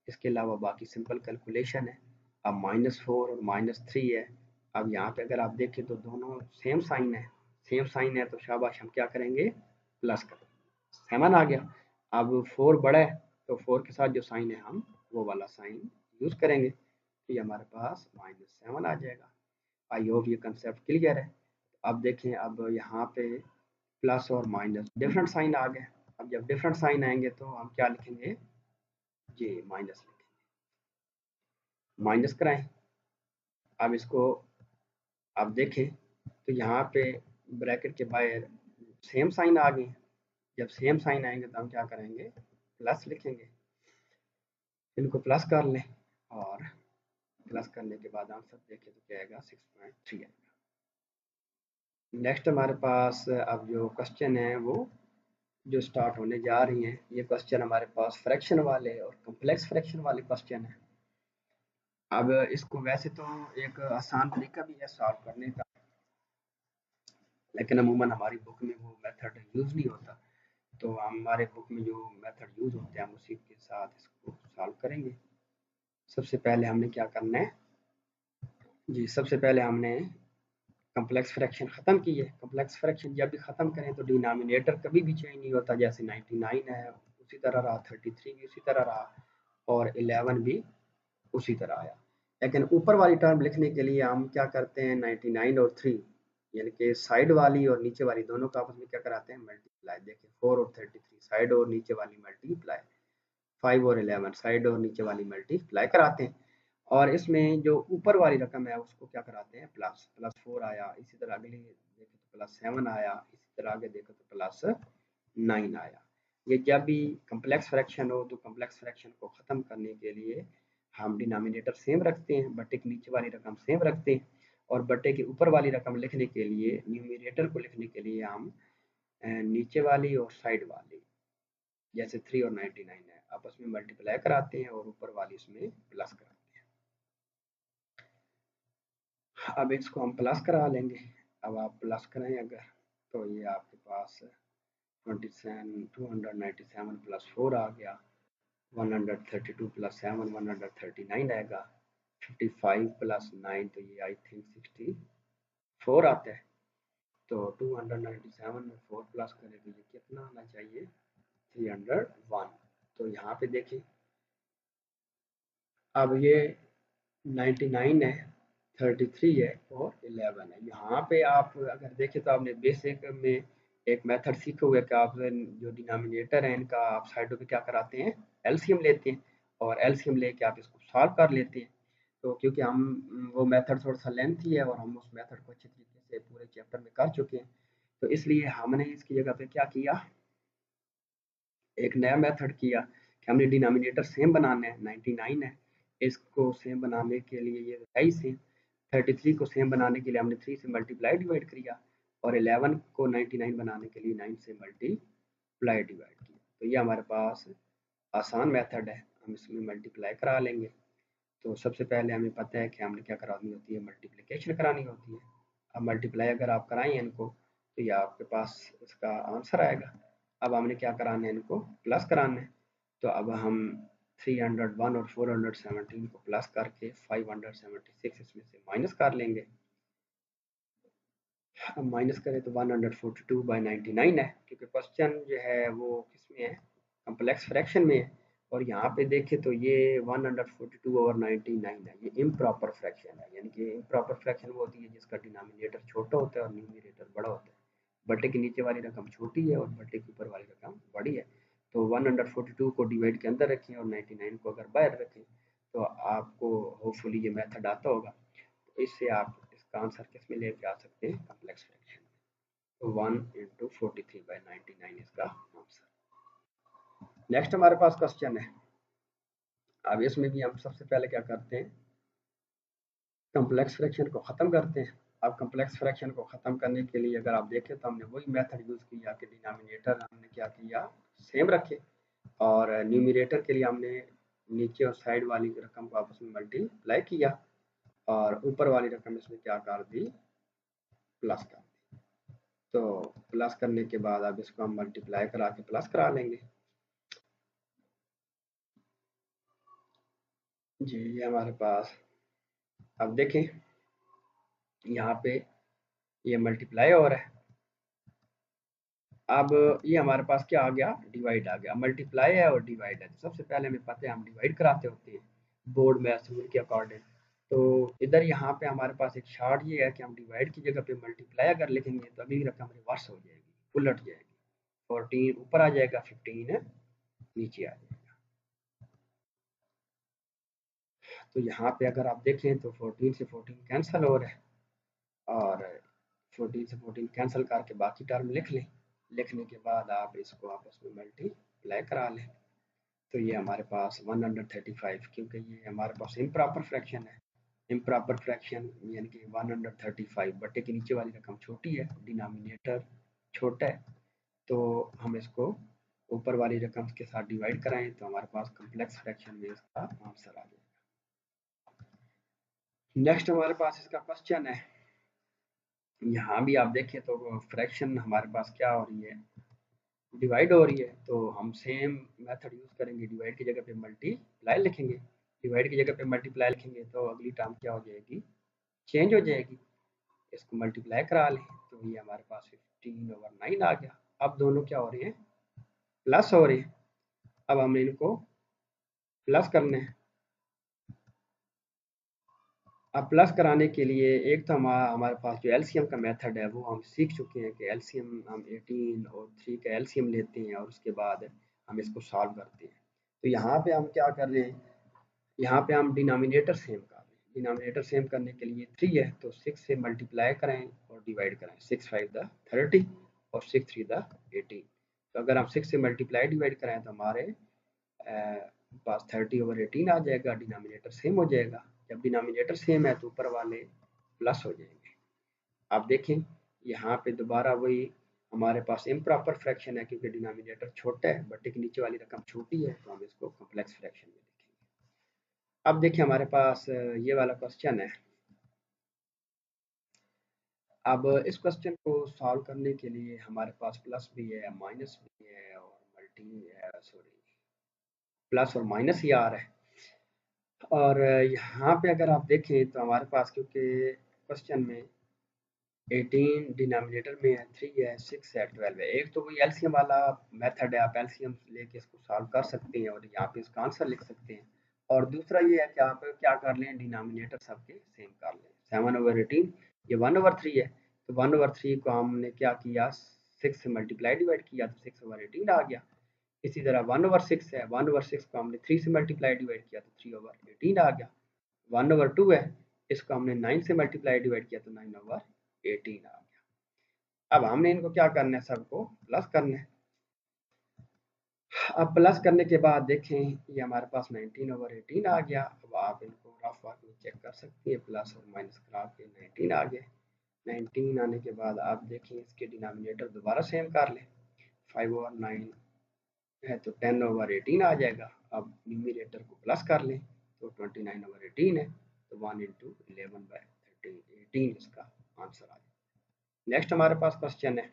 इसके अलावा बाकी सिंपल कैलकुलेशन है। अब -4 और -3 है। अब यहाँ पे अगर आप देखें तो दोनों सेम साइन है, सेम साइन है तो शाबाश हम क्या करेंगे, प्लस कर 7 आ गया। अब 4 बड़ा है तो 4 के साथ जो साइन है हम वो वाला साइन यूज़ करेंगे, तो ये हमारे पास -7 आ जाएगा। आई होप ये कंसेप्ट क्लियर है। अब देखें, अब यहाँ पे प्लस और माइनस डिफरेंट साइन आ गए। अब जब डिफरेंट साइन आएंगे तो हम क्या लिखेंगे, जी माइनस लिखेंगे, माइनस कराएं। अब इसको आप देखें तो यहाँ पे ब्रैकेट के बाहर सेम साइन आ गए। जब सेम साइन आएंगे तो हम क्या करेंगे, प्लस लिखेंगे। इनको प्लस कर लें और प्लस करने के बाद आंसर देखें तो क्या आएगा, 6.3 आएगा। नेक्स्ट हमारे पास अब जो क्वेश्चन है वो जो स्टार्ट होने जा रही हैं, ये क्वेश्चन हमारे पास फ्रैक्शन वाले और कॉम्प्लेक्स फ्रैक्शन वाले क्वेश्चन है। अब इसको वैसे तो एक आसान तरीका भी है सॉल्व करने का, लेकिन अमूमन हमारी बुक में वो मेथड यूज़ नहीं होता, तो हमारे बुक में जो मेथड यूज़ होते हैं हम उसी के साथ इसको सॉल्व करेंगे। सबसे पहले हमने क्या करना है, जी सबसे पहले हमने कॉम्प्लेक्स फ्रैक्शन ख़त्म की है। कॉम्प्लेक्स फ्रैक्शन जब भी ख़त्म करें तो डिनोमिनेटर कभी भी चेंज नहीं होता, जैसे 99 है उसी तरह रहा, 33 भी उसी तरह रहा और 11 भी उसी तरह आया। लेकिन ऊपर वाली टर्म लिखने के लिए हम क्या करते हैं, 99 और 3 यानी कि साइड वाली और नीचे वाली दोनों का आपस में क्या कराते हैं, मल्टीप्लाई। देखिए 4 और 33 साइड और नीचे वाली मल्टीप्लाई, 5 और 11 साइड और नीचे वाली मल्टीप्लाई कराते हैं। और इसमें जो ऊपर वाली रकम है उसको क्या कराते हैं, प्लस। +4 आया, इसी तरह अगले देखें तो +7 आया, इसी तरह आगे देखो तो +9 आया। ये जब भी कॉम्प्लेक्स फ्रैक्शन हो तो कॉम्प्लेक्स फ्रैक्शन को ख़त्म करने के लिए हम डिनोमिनेटर सेम रखते हैं, बट्टे के नीचे वाली रकम सेम रखते हैं, और बट्टे के ऊपर वाली रकम लिखने के लिए, न्यूमरेटर को लिखने के लिए हम नीचे वाली और साइड वाली, जैसे 3 और 99 है, आपस में मल्टीप्लाई कराते हैं और ऊपर वाली इसमें प्लस कराते हैं। अब इसको हम प्लस करा लेंगे। अब आप प्लस करें अगर, तो ये आपके पास 297 + 4 आ गया, 132 + 7 139 आएगा, 55 + 9 तो ये आई थिंक 64 आता है। तो 297 में 4 प्लस करें तो ये कितना आना चाहिए, 301। तो यहाँ पे देखिए अब ये 99 है, 33 है और 11 है। यहाँ पे आप अगर देखें तो आपने बेसिक में एक मेथड सीखे हुए कि आप जो डिनोमिनेटर है इनका आप साइडों पे क्या कराते हैं, एलसीएम लेते हैं, और एलसीएम लेके आप इसको सॉल्व कर लेते हैं। तो क्योंकि हम वो मेथड थोड़ा सा लेंथी है और हम उस मेथड को अच्छे तरीके से पूरे चैप्टर में कर चुके हैं, तो इसलिए हमने इसकी जगह पे क्या किया, एक नया मेथड किया कि हमने डिनोमिनेटर सेम बनाना है। 99 है, इसको सेम बनाने के लिए ये है सेम, 33 को सेम बनाने के लिए हमने 3 से मल्टीप्लाई डिवाइड किया, और 11 को 99 बनाने के लिए 9 से मल्टीप्लाई डिवाइड किया। तो ये हमारे पास आसान मेथड है, हम इसमें मल्टीप्लाई करा लेंगे। तो सबसे पहले हमें पता है कि हमने क्या करानी होती है, मल्टीप्लिकेशन करानी होती है। अब मल्टीप्लाई अगर आप कराएं इनको तो ये आपके पास इसका आंसर आएगा। अब हमने क्या कराना है, इनको प्लस कराना है। तो अब हम 301 और 417 को प्लस करके 576 इसमें से माइनस कर लेंगे। अब माइनस करें तो 142/99 है, क्योंकि क्वेश्चन जो है वो किस में है, कॉम्प्लेक्स फ्रैक्शन में है। और यहाँ पे देखें तो ये 142/99 है, ये इम्प्रॉपर फ्रैक्शन है। यानी कि इम्प्रॉपर फ्रैक्शन वो होती है जिसका डिनोमिनेटर छोटा होता है और न्यूमरेटर बड़ा होता है। बट्टे के नीचे वाली रकम छोटी है और बट्टे के ऊपर वाली रकम बड़ी है। तो 142 को डिवाइड के अंदर रखें और 99 को अगर बाहर रखें तो आपको होपफुली ये मेथड आता होगा। तो इससे आप इसका आंसर किस में लेके आ सकते हैं, कॉम्प्लेक्स फ्रैक्शन में। तो 1 × 43/99 इसका आंसर। नेक्स्ट हमारे पास क्वेश्चन है। अब इसमें भी हम सबसे पहले क्या करते हैं, कॉम्प्लेक्स फ्रैक्शन को ख़त्म करते हैं। अब कॉम्प्लेक्स फ्रैक्शन को ख़त्म करने के लिए अगर आप देखें तो हमने वही मेथड यूज़ किया कि डिनोमिनेटर हमने क्या किया, सेम रखे, और न्यूमरेटर के लिए हमने नीचे और साइड वाली रकम को आपस में मल्टीप्लाई किया, और ऊपर वाली रकम इसमें क्या कर दी, प्लस कर दी। तो प्लस करने के बाद अब इसको हम मल्टीप्लाई करा के प्लस करा लेंगे। जी ये हमारे पास, अब देखें यहाँ पे ये मल्टीप्लाई हो रहा है। अब ये हमारे पास क्या आ गया, डिवाइड आ गया। मल्टीप्लाई है और डिवाइड है, तो सबसे पहले हमें पता है हम डिवाइड कराते होते हैं बोर्ड में रूल के अकॉर्डिंग। तो इधर यहाँ पे हमारे पास एक शार्ट ये है कि हम डिवाइड की जगह पे मल्टीप्लाई अगर लिखेंगे तो अगली रकम रिवर्स हो जाएगी, उलट जाएगी। 14 ऊपर आ जाएगा, 15 नीचे आ जाएगा। तो यहाँ पे अगर आप देखें तो 14 से 14 कैंसिल हो रहा है, और 14 से 14 कैंसिल करके बाकी टर्म लिख लें। लिखने के बाद आप इसको आपस में मल्टीप्लाई करा लें, तो ये हमारे पास 135, क्योंकि ये हमारे पास इम्प्रॉपर फ्रैक्शन है। इम्प्रॉपर फ्रैक्शन यानी कि 135 बटे की नीचे वाली रकम छोटी है, डिनोमिनेटर छोटा है, तो हम इसको ऊपर वाली रकम के साथ डिवाइड कराएं तो हमारे पास कम्प्लेक्स फ्रैक्शन में इसका आंसर आ जाएगा। नेक्स्ट हमारे पास इसका क्वेश्चन है, यहाँ भी आप देखें तो फ्रैक्शन हमारे पास क्या हो रही है, डिवाइड हो रही है। तो हम सेम मेथड यूज करेंगे, डिवाइड की जगह पे मल्टीप्लाई लिखेंगे। डिवाइड की जगह पे मल्टीप्लाई लिखेंगे तो अगली टर्म क्या हो जाएगी, चेंज हो जाएगी। इसको मल्टीप्लाई करा लें तो ये हमारे पास 15/9 आ गया। अब दोनों क्या हो रहे हैं, प्लस हो रहे हैं। अब हमें इनको प्लस करने हैं। अब प्लस कराने के लिए एक तो हमारे पास जो एलसीएम का मेथड है वो हम सीख चुके हैं कि एलसीएम हम 18 और 3 का एलसीएम लेते हैं और उसके बाद हम इसको सॉल्व करते हैं। तो यहाँ पे हम क्या कर रहे हैं, यहाँ पे हम डिनोमिनेटर सेम कर रहे हैं। डिनोमिनेटर सेम करने के लिए 3 है तो 6 से मल्टीप्लाई करें और डिवाइड करें। 6 5 द 30 और 6 3 द 18। तो अगर हम 6 से मल्टीप्लाई डिवाइड करें तो हमारे पास 30/18 आ जाएगा, डिनोमिनेटर सेम हो जाएगा। जब डिनोमिनेटर सेम है तो ऊपर वाले प्लस हो जाएंगे। आप देखें यहाँ पे दोबारा वही हमारे पास इम्प्रॉपर फ्रैक्शन है, क्योंकि डिनोमिनेटर छोटा है बटे के नीचे वाली रकम छोटी है, तो हम इसको कॉम्प्लेक्स फ्रैक्शन में लिखेंगे। अब देखिए हमारे पास ये वाला क्वेश्चन है। अब इस क्वेश्चन को सॉल्व करने के लिए हमारे पास प्लस भी है, माइनस भी है और प्लस और माइनस ही आ रहा है। और यहाँ पे अगर आप देखें तो हमारे पास क्योंकि क्वेश्चन में 18 डिनोमिनेटर में है, 3 है, 6 है, 12 है। एक तो वही एलसीएम वाला मेथड है, आप एलसीएम लेके इसको सॉल्व कर सकते हैं और यहाँ पे इसका आंसर लिख सकते हैं। और दूसरा ये है कि आप क्या कर लें, डिनोमिनेटर सबके सेम कर लें। 7/18 ये 1/3 है, तो 1/3 को हमने क्या किया, 6 से मल्टीप्लाई डिवाइड किया तो 6/18 आ गया। इसी तरह 1/6 है, 1/6 को हमने 3 से मल्टीप्लाई डिवाइड किया तो 3/18 आ गया। 1/2 है, इसको हमने 9 से मल्टीप्लाई डिवाइड किया तो 9/18 आ गया। अब हमने इनको क्या करना है, सबको प्लस करना है। अब प्लस करने के बाद देखें ये हमारे पास 19/18 आ गया। अब आप इनको रफ वर्क में चेक कर सकते हैं, प्लस और माइनस करा के 19 आ गए। 19 आने के बाद आप देखें इसके डिनोमिनेटर दोबारा सेम कर लें। 5/9 है तो 10/18 आ जाएगा। अब न्यूमरेटर को प्लस कर लें तो 29/18 है, तो 1 × 11/18 इसका आंसर आ जाएगा। नेक्स्ट हमारे पास क्वेश्चन है।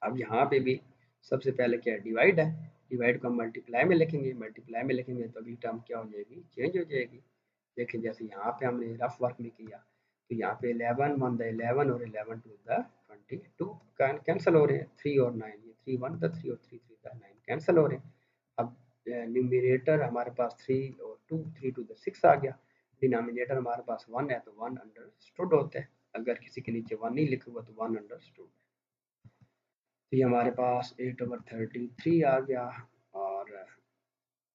अब यहाँ पे भी सबसे पहले क्या है, डिवाइड है। डिवाइड को हम मल्टीप्लाई में लिखेंगे। मल्टीप्लाई में लिखेंगे तो अगली टर्म क्या हो जाएगी, चेंज हो जाएगी। देखिए जैसे यहाँ पे हमने रफ वर्क में किया तो यहाँ पे 11 1 द 11 और 11 2 द 22 कैंसिल हो रहे हैं। 3 और 9, ये 3 1 द 3 और 3 3 द 9 कैंसिल हो रहे हैं। अब न्यूमरेटर हमारे पास 3 और 2 3 2 द 6 आ गया। डिनोमिनेटर हमारे पास 1 है तो 1 अंडरस्टूड होता है। अगर किसी के नीचे 1 नहीं लिखा हुआ तो 1 अंडरस्टूड है। तो ये हमारे पास 8/33 आ गया और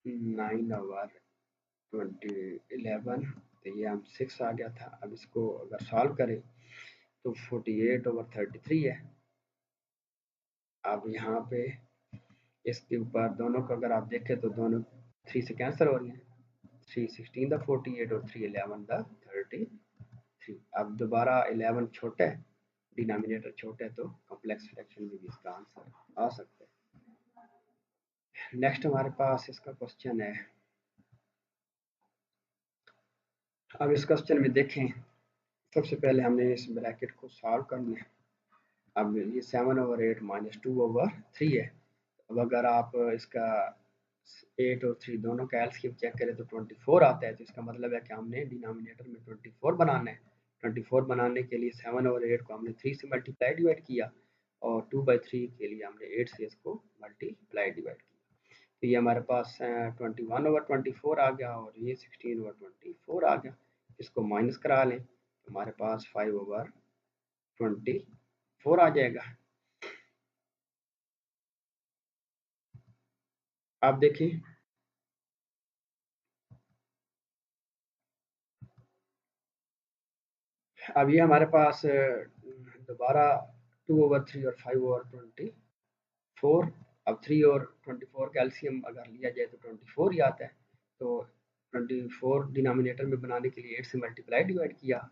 9/11 तो ये हम 6 आ गया था। अब इसको अगर सॉल्व करें तो 48/33 है। अब यहाँ पे इसके ऊपर दोनों को अगर आप देखें तो दोनों 3 से कैंसिल हो रही हैं। 3 16/48 और 3 11/33। अब दोबारा 11 छोटा है, डिनोमिनेटर छोटा है, तो कॉम्प्लेक्स फ्रैक्शन में भी इसका आंसर आ सकता है। नेक्स्ट हमारे पास इसका क्वेश्चन है। अब इस क्वेश्चन में देखें, सबसे पहले हमने इस ब्रैकेट को सॉल्व करना है। अब ये 7/8 माइनस 2/3 है। अब अगर आप इसका 8 और 3 दोनों का एलसीएम चेक करें तो 24 आता है। तो इसका मतलब है कि हमने डिनोमिनेटर में 24 बनाना है। 24 बनाने के लिए 7 और 8 को हमने 3 से मल्टीप्लाई डिवाइड किया और 2/3 के लिए हमने 8 से इसको मल्टीप्लाई डिवाइड किया, तो ये हमारे पास 21/24 आ गया और ये 16/24 आ गया। इसको माइनस करा लें तो हमारे पास 5/24 आ जाएगा। आप देखिए अब ये हमारे पास दोबारा 2/3 और 5/24, अब 3 और 24 का एलसीएम अगर लिया जाए तो 24 ही आता है। तो 24 डिनोमिनेटर में बनाने के लिए 8 से मल्टीप्लाई डिवाइड किया।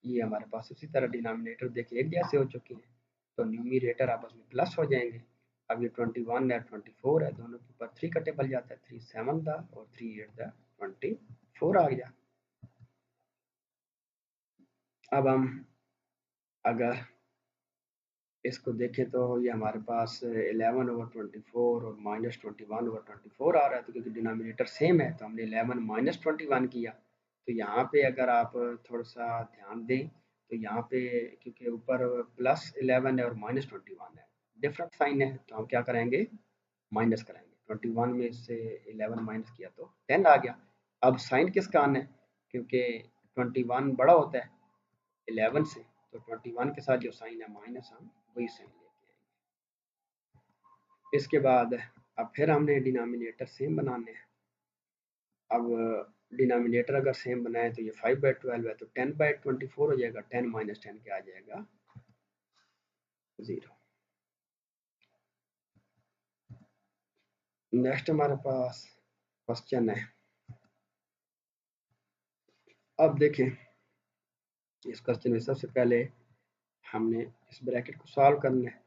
ये हमारे पास उसी तरह डिनोमिनेटर देखिए एक जैसे हो चुके हैं, तो न्यूमरेटर आपस में प्लस हो जाएंगे। अब ये 21 है 24 है, दोनों के ऊपर 3 का टेबल जाता है, 3 7 था और 3 8 था 24 आ गया। अब हम अगर इसको देखें तो ये हमारे पास 11/24 और -21/24 आ रहा है, तो क्योंकि डिनोमिनेटर सेम है तो हमने 11 माइनस 21 किया। तो यहाँ पे अगर आप थोड़ा सा ध्यान दें तो यहाँ पे क्योंकि ऊपर +11 है और -21 है, डिफरेंट साइन है, तो हम क्या करेंगे माइनस कराएंगे। 21 में से 11 माइनस किया तो 10 आ गया। अब साइन किसका आना है, क्योंकि 21 बड़ा होता है 11 से, तो 21 के साथ जो साइन है माइनस, हम वही साइन लेके आएंगे। इसके बाद अब फिर हमने डिनोमिनेटर सेम बनाने हैं। अब डिनोमिनेटर अगर सेम बनाए तो ये 5/12 है, तो 10/24 हो जाएगा, 10 माइनस 10 क्या आ जाएगा 0। नेक्स्ट हमारे पास क्वेश्चन है, अब देखें इस क्वेश्चन में सबसे पहले हमने इस ब्रैकेट को सॉल्व करना है।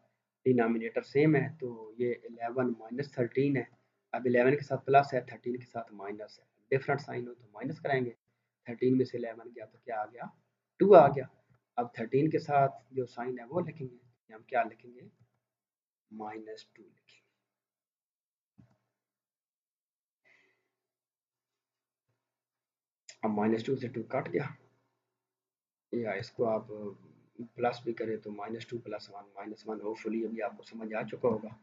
डिनोमिनेटर सेम है तो ये 11 माइनस 13 है। अब 11 के साथ प्लस है, 13 के साथ माइनस है, डिफरेंट साइन हो तो माइनस कराएंगे। 13 में से 11 गया तो क्या आ गया 2 आ गया। अब 13 के साथ जो साइन है वो लिखेंगे, हम क्या लिखेंगे -2 लिखेंगे। अब -2 से 2 कट गया, या इसको आप प्लस भी करें तो -2 + 1 -1, होपफुली अभी आपको समझ आ चुका होगा।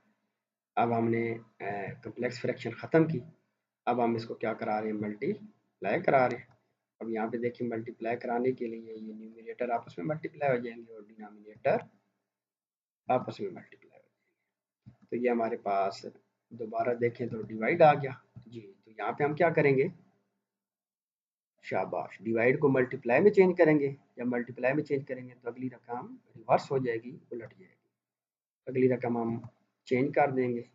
अब हमने कम्प्लेक्स फ्रैक्शन ख़त्म की, अब हम इसको क्या करा रहे हैं मल्टीप्लाई करा रहे हैं। अब यहाँ पे देखिए मल्टीप्लाई कराने के लिए ये न्यूमरेटर आपस में मल्टीप्लाई हो जाएंगे और डिनोमिनेटर आपस में मल्टीप्लाई हो जाएंगे। तो ये हमारे पास दोबारा देखें तो डिवाइड आ गया जी। तो यहाँ पे हम क्या करेंगे, शाबाश, डिवाइड को मल्टीप्लाई में चेंज करेंगे। जब मल्टीप्लाई में चेंज करेंगे तो अगली रकम रिवर्स हो जाएगी, उलट जाएगी। अगली रकम हम चेंज कर देंगे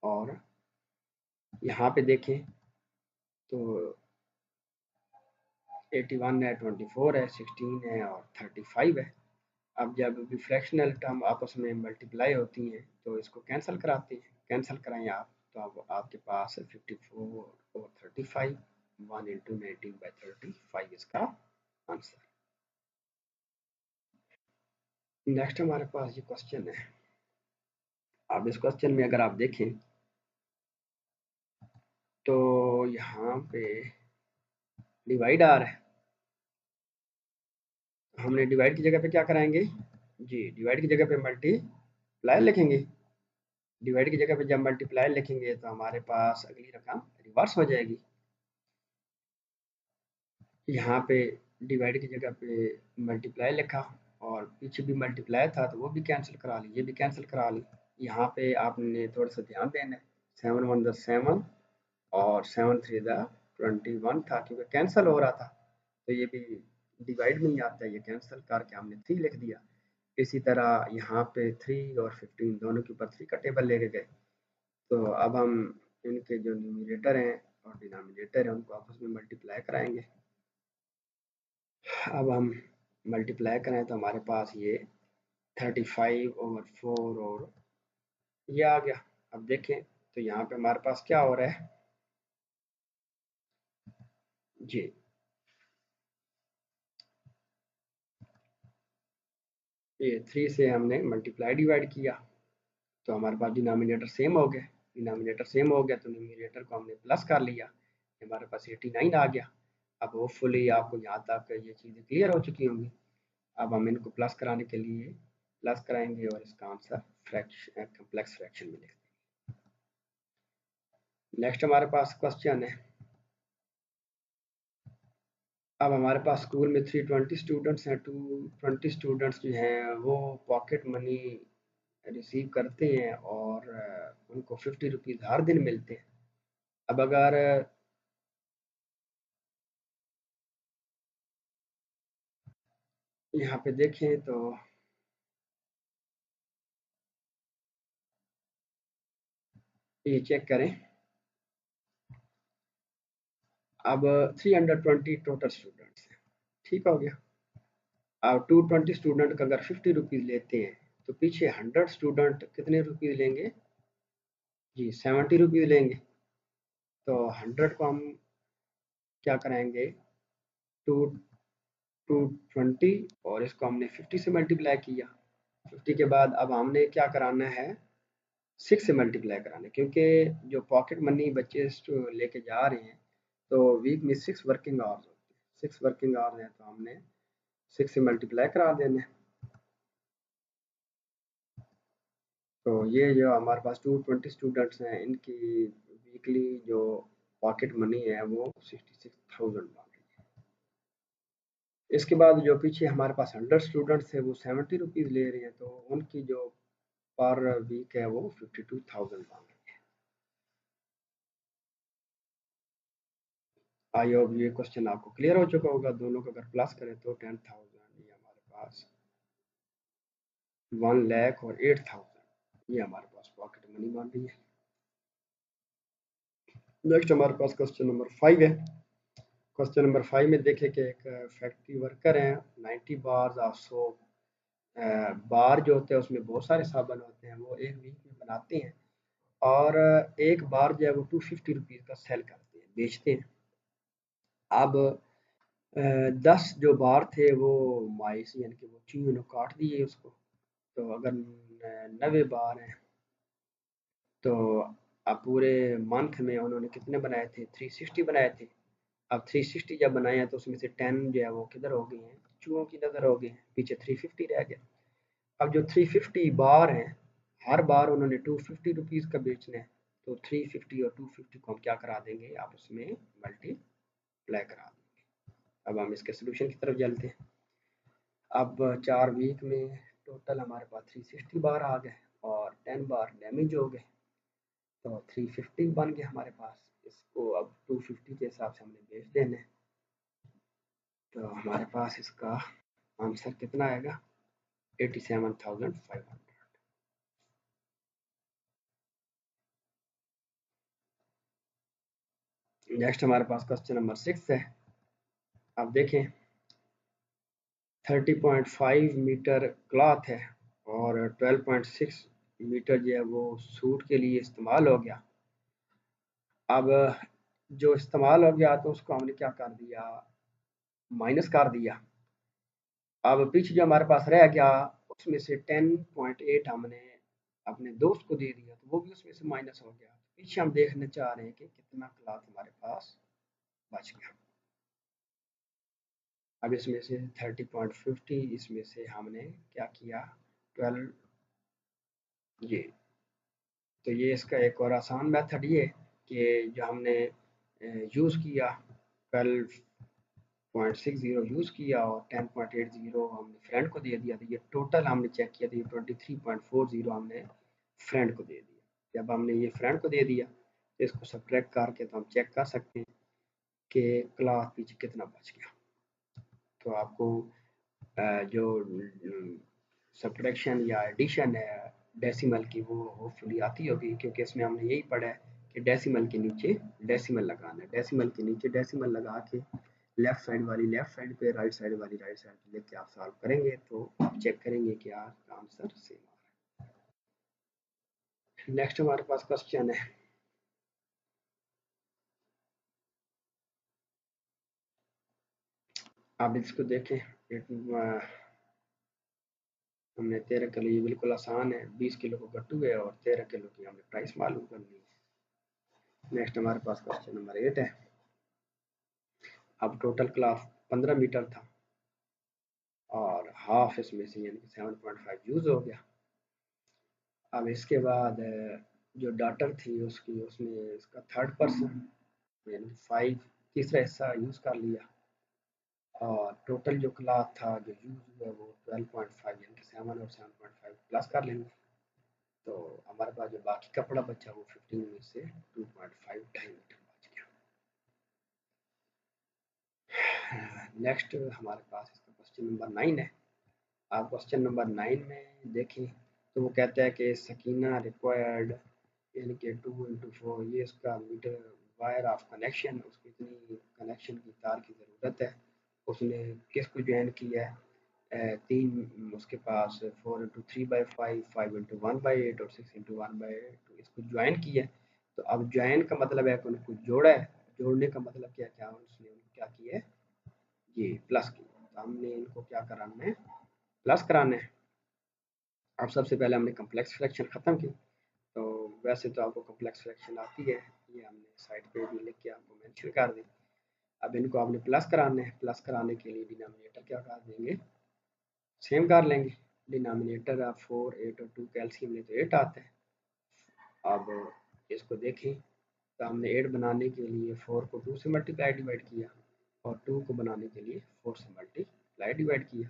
और यहाँ पे देखें तो 81 है 24 है 16 है और 35 है। अब जब भी फ्रैक्शनल टर्म आपस में मल्टीप्लाई होती हैं तो इसको कैंसिल कराते हैं, कैंसिल कराएं आप तो अब आपके पास 54 और 35, 1 × 19/35 इसका आंसर। नेक्स्ट हमारे पास ये क्वेश्चन है। अब इस क्वेश्चन में अगर आप देखें तो यहाँ पे डिवाइड आ रहा है, हमने डिवाइड की जगह पे क्या कराएंगे जी, डिवाइड की जगह पे मल्टीप्लाई लिखेंगे। डिवाइड की जगह पे जब मल्टीप्लाई लिखेंगे तो हमारे पास अगली रकम रिवर्स हो जाएगी। यहाँ पे डिवाइड की जगह पे मल्टीप्लाई लिखा और पीछे भी मल्टीप्लाई था तो वो भी कैंसिल करा ली, ये भी कैंसिल करा ली। यहाँ पे आपने थोड़ा सा ध्यान देना है, 7 1 = 7 और 7 3 = 21 था, क्योंकि कैंसिल हो रहा था तो ये भी डिवाइड में ही आता है, ये कैंसिल करके हमने 3 लिख दिया। इसी तरह यहाँ पे 3 और 15 दोनों के ऊपर 3 का टेबल लेके गए। तो अब हम इनके जो न्यूमरेटर हैं और डिनोमिनेटर हैं उनको आपस में मल्टीप्लाई कराएंगे। अब हम मल्टीप्लाई करें तो हमारे पास ये 35/4 और ये आ गया। अब देखें तो यहाँ पे हमारे पास क्या हो रहा है जी, ये 3 से हमने मल्टीप्लाई डिवाइड किया तो हमारे पास डिनोमिनेटर सेम हो गया। डिनोमिनेटर सेम हो गया तो न्यूमरेटर को हमने प्लस कर लिया, हमारे पास 89 आ गया। अब होपफुली आपको यहाँ तक ये चीज़ें क्लियर हो चुकी होंगी। अब हम इनको प्लस कराने के लिए प्लस कराएंगे और इसका आंसर फ्रैक्शन कम्प्लेक्स फ्रैक्शन में लिखते हैं। नेक्स्ट हमारे पास क्वेश्चन है, अब हमारे पास स्कूल में 320 स्टूडेंट्स हैं, 220 स्टूडेंट्स जो हैं वो पॉकेट मनी रिसीव करते हैं और उनको 50 रुपीज़ हर दिन मिलते हैं। अब अगर यहाँ पे देखें तो ये चेक करें, अब 320 टोटल स्टूडेंट्स हैं, ठीक हो गया। अब 220 स्टूडेंट का अगर 50 रुपीज़ लेते हैं तो पीछे 100 स्टूडेंट कितने रुपीज़ लेंगे जी, 70 रुपीज़ लेंगे। तो 100 को हम क्या कराएंगे, टू 220 और इसको हमने 50 से मल्टीप्लाई किया। 50 के बाद अब हमने क्या कराना है, 6 से मल्टीप्लाई कराना है, क्योंकि जो पॉकेट मनी बच्चे लेके जा रहे हैं तो वीक में 6 वर्किंग आवर्स होते हैं, 6 वर्किंग आवर्स हैं, तो हमने 6 से मल्टीप्लाई करा देना है। तो ये जो हमारे पास 220 स्टूडेंट्स हैं, इनकी वीकली जो पॉकेट मनी है वो 66,000 बन रही है। इसके बाद जो पीछे हमारे पास 100 स्टूडेंट्स थे वो 70 रुपीज़ ले रहे हैं, तो उनकी जो पर वीक है वो 52,000 बन रही है। आई होप ये क्वेश्चन आपको क्लियर हो चुका होगा। दोनों को अगर प्लस करें तो 10,000 ये हमारे पास 1 लाख और 8,000 ये हमारे पास पॉकेट मनी बन रही है। नेक्स्ट हमारे पास क्वेश्चन नंबर 5 है। क्वेश्चन नंबर 5 में देखें कि एक फैक्ट्री वर्कर हैं, 90 बार्स ऑफ सोप, बार जो होते हैं उसमें बहुत सारे साबुन होते हैं, वो एक वीक में बनाते हैं और एक बार जो है वो 250 रुपीज़ का सेल करते हैं, बेचते हैं। अब 10 जो बार थे वो माइस यानी कि वो चूहों ने काट दिए उसको। तो अगर 90 बार हैं तो अब पूरे मंथ में उन्होंने कितने बनाए थे, 360 बनाए थे। अब 360 जब बनाए हैं तो उसमें से 10 जो है वो किधर हो गई हैं, चूहों की नज़र हो गई हैं, पीछे 350 रह गया। अब जो 350 बार हैं, हर बार उन्होंने 250 रुपीज़ का बेचना है, तो 350 और 250 को हम क्या करा देंगे, आपस में मल्टीप्लाई करा देंगे। अब हम इसके सोल्यूशन की तरफ चलते हैं। अब 4 वीक में टोटल हमारे पास 360 बार आ गए और 10 बार डैमेज हो गए, तो 350 बन गए हमारे पास। इसको अब 250 के हिसाब से हमने बेच देना है, तो हमारे पास इसका आंसर कितना आएगा, 87,500। नेक्स्ट हमारे पास क्वेश्चन नंबर 6 है। आप देखें 30.5 मीटर क्लॉथ है और 12.6 मीटर जो है वो सूट के लिए इस्तेमाल हो गया। अब जो इस्तेमाल हो गया तो उसको हमने क्या कर दिया, माइनस कर दिया। अब पीछे जो हमारे पास रह गया उसमें से 10.8 हमने अपने दोस्त को दे दिया, तो वो भी उसमें से माइनस हो गया। पीछे हम देखना चाह रहे हैं कि कितना क्लॉथ हमारे पास बच गया। अब इसमें से 30.50 इसमें से हमने क्या किया, 12 ये, तो ये इसका एक और आसान मेथड ये कि जो हमने यूज़ किया 12.60 यूज़ किया और 10.80 हमने फ्रेंड को दे दिया, तो ये टोटल हमने चेक किया तो ये 23.40 हमने फ्रेंड को दे दिया। जब हमने ये फ्रेंड को दे दिया तो इसको सब्ट्रैक्ट करके तो हम चेक कर सकते हैं कि क्लॉथ पीछे कितना बच गया। तो आपको जो सब्ट्रैक्शन या एडिशन है डेसिमल की वो होपफुली आती होगी, क्योंकि इसमें हमने यही पढ़ा है कि डेसिमल के नीचे डेसिमल लगाना है, डेसिमल के नीचे डेसिमल लगा के लेफ्ट साइड वाली लेफ्ट साइड पे, राइट साइड वाली राइट साइड पे लेके आप सॉल्व करेंगे तो आप चेक करेंगे कि आपका आंसर सेम आ रहा है। नेक्स्ट हमारे पास क्वेश्चन है, आप इसको देखें। हमने 13 किलो, ये बिल्कुल आसान है, 20 किलो को कट्टू है और 13 किलो की हमने प्राइस मालूम करनी है। नेक्स्ट हमारे पास क्वेश्चन नंबर 8 है। अब टोटल क्लास 15 मीटर था और हाफ इसमें से यानी कि 7.5 यूज़ हो गया। अब इसके बाद जो डॉटर थी उसकी उसने इसका थर्ड पर्सन यानी 5 तीसरा हिस्सा यूज़ कर लिया और टोटल जो क्लॉथ था जो यूज़ हुआ वो 12.5 यानी कि 7 और 7.5 प्लस कर लेंगे। तो हमारे पास जो बाकी कपड़ा बचा वो 15 में से 2.5 डायमीटर बच गया। नेक्स्ट हमारे पास इसका क्वेश्चन नंबर 9 है। आप क्वेश्चन नंबर 9 में देखें तो वो कहता है कि सकीना रिक्वायर्ड यानी कि 2 into 4 ये उसका मीटर वायर ऑफ कनेक्शन उसको इतनी कनेक्शन की तार की ज़रूरत है। उसने किसको ज्वाइन किया है? तीन उसके पास 4 into 3/5 5 into 1/8 और 6 into 1/8 इसको ज्वाइन किया है। तो अब ज्वाइन का मतलब है कि उनको जोड़ा है। जोड़ने का मतलब क्या क्या उसने उनको क्या किया है? ये प्लस किया। तो हमने इनको क्या कराना है? प्लस कराना है। अब सबसे पहले हमने कम्प्लेक्स फ्रैक्शन ख़त्म की। तो वैसे तो आपको कम्प्लेक्स फ्रैक्शन आती है, ये हमने साइड पे भी लिख के आपको मेंशन कर दी। अब इनको आपने प्लस कराना है। प्लस कराने के लिए डिनोमिनेटर क्या कर देंगे? सेम कर लेंगे। डिनोमिनेटर आप 4 8 और 2 कैल्शियम ले तो 8 आता है। अब इसको देखें तो हमने 8 बनाने के लिए 4 को 2 से मल्टीप्लाई डिवाइड किया और 2 को बनाने के लिए 4 से मल्टीप्लाई डिवाइड किया।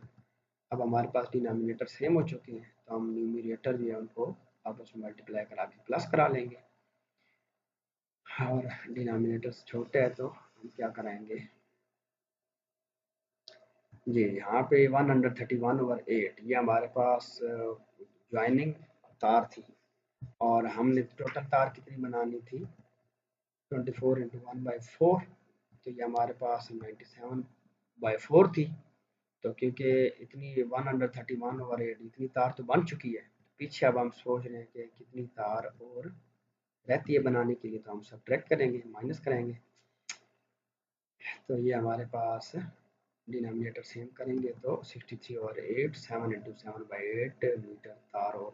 अब हमारे पास डिनोमिनेटर सेम हो चुके हैं तो हम न्यूमरेटर जो है उनको आपस में मल्टीप्लाई करा के प्लस करा लेंगे और डिनोमिनेटर छोटा है तो हम क्या कराएंगे जी यहाँ पे 131/8 ये हमारे पास ज्वाइनिंग तार थी और हमने टोटल तार कितनी बनानी थी 24 into 1/4 तो ये हमारे पास 97/4 थी। तो क्योंकि इतनी 131/8 इतनी तार तो बन चुकी है पीछे अब हम सोच रहे हैं कि कितनी तार और रहती है बनाने के लिए तो हम सब्ट्रैक्ट करेंगे माइनस करेंगे। तो ये हमारे पास डिनोमिनेटर सेम करेंगे तो 63/8 7 into 7/8 मीटर तार और